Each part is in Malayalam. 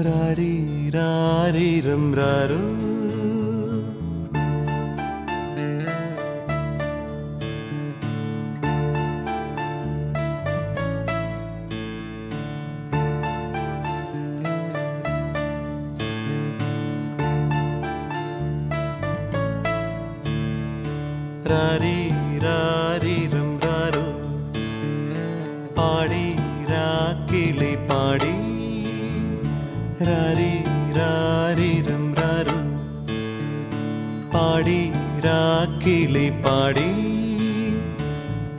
രാരി രാരിരം രാരോ രാരി രാരിരം രാരോ പാടി രാക്കിളി പാടി രാരി രാരിരം രാരോ പാടി രാക്കിളി പാടി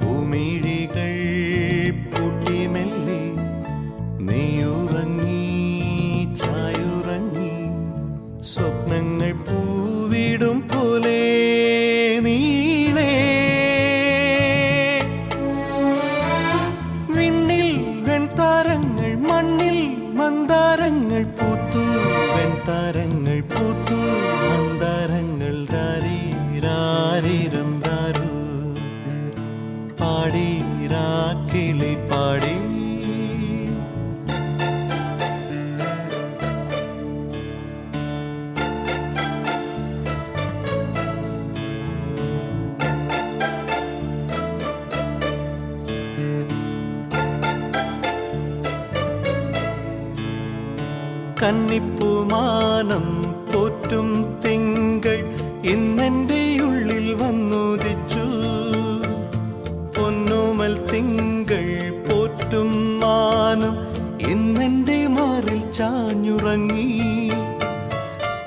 പൂമിഴികൾ പൂട്ടി മെല്ലെ നീയുറങ്ങി ചായുറങ്ങി സ്വപ്നങ്ങൾ പൂവിടും പോലെ മണ്ണിൽ മന്ദാരങ്ങൾ പൂത്തു വെൺതാരങ്ങൾ പൂത്തു മന്ദാരങ്ങൾ രാരി രാരിരം രാരോ പാടി രാക്കിളി പാടി കന്നിപ്പൂമാനം പോറ്റും തിങ്കൾ ഇന്നെൻ്റെ ഉള്ളിൽ വന്നുദിച്ചു പൊന്നോമൽ തിങ്കൾ പോറ്റും മാനം ഇന്നെൻ്റെ മാറിൽ ചാഞ്ഞുറങ്ങി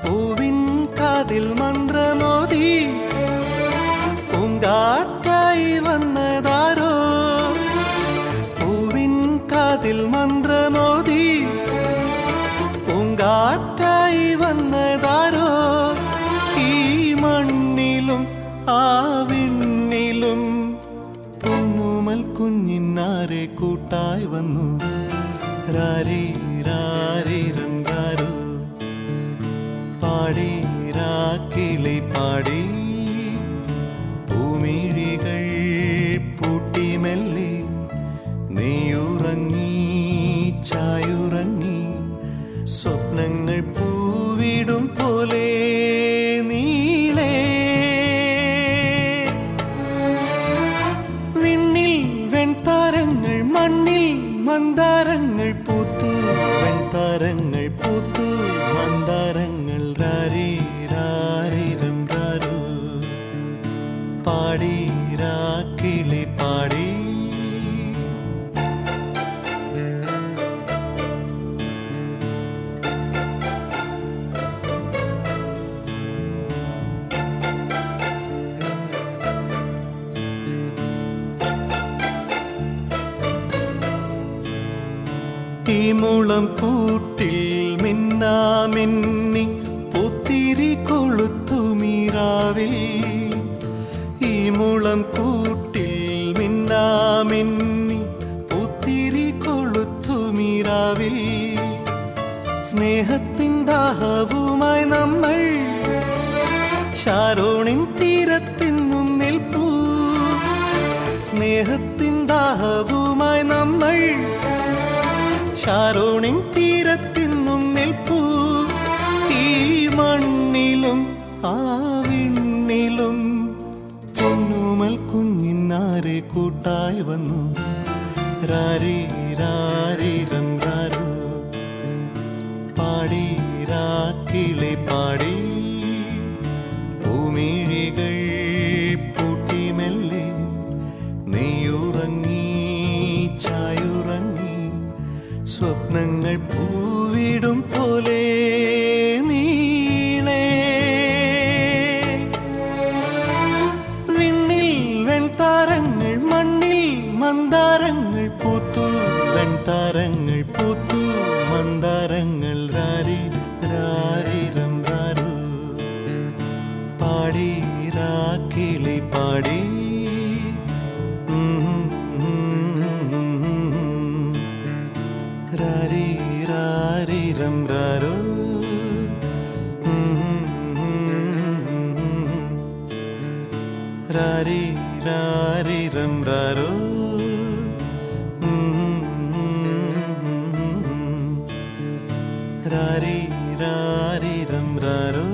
പൂവിൻ കാതിൽ മന്ത്രമോദി പൂങ്കാറ്റായി വന്നതാരോ പൂവിൻ കാതിൽ മന്ത്രമോദി കാറ്റായി വന്നതാരോ ഈ മണ്ണിലും ആ വിണ്ണിലും പൊന്നുമൽ കുഞ്ഞിനാരെ കൂട്ടായി വന്നു രാരി രാരിരം രാരോ പാടി രാക്കിളി പാടി പൂമിഴികൾ പൂട്ടി മെല്ലെ നീയുറങ്ങി ചായുറങ്ങി സ്വപ്നങ്ങൾ പൂവിടും പോലെ നീളേ വിണ്ണിൽ വെൺതാരങ്ങൾ മണ്ണിൽ മന്ദാരങ്ങൾ പൂത്തു വെൺതാരങ്ങൾ പൂത്തു മന്ദാരങ്ങൾ രാരി രാരിരം രാരോ പാടി രാക്കിളി പാടി ഈ മുളം കൂട്ടിൽ മിന്നാമിന്നി പൂത്തിരി കൊളുത്തു മീരാവിൽ ഈ മുളം കൂട്ടിൽ മിന്നാമിന്നി പൂത്തിരി കൊളുത്തു മീരാവിൽ സ്നേഹത്തിൻ ദാഹവുമായി നമ്മൾ ഷാരോണിൻ തീരത്തിന്നും നിൽപ്പൂ സ്നേഹത്തിൻ ദാഹവുമായി നമ്മൾ ഷാരോണിൻ തീരത്തിന്നും നിൽപ്പൂ ഈ മണ്ണിലും ആ വിണ്ണിലും പൊന്നുമൽ കുഞ്ഞിനാരെ കൂട്ടായി വന്നു രാരി രാരിരം രാരോ പാടി രാക്കിളി പാടി പൂമിഴികൾ പൂട്ടി മെല്ലെ നീയുറങ്ങി ചായുറങ്ങി സ്വപ്നങ്ങൾ പൂവിടും പോലെ നീളേ വിണ്ണിൽ വെൺതാരങ്ങൾ മണ്ണിൽ മന്ദാരങ്ങൾ പൂത്തു വെൺതാരങ്ങൾ പൂത്തു മന്ദാരങ്ങൾ രാരി രാരിരം രാരോ പാടി രാക്കിളി പാടി രാരി രാരിരം രാരോ രാരി രാരിരം രാരോ രാരി രാരിരം രാരോ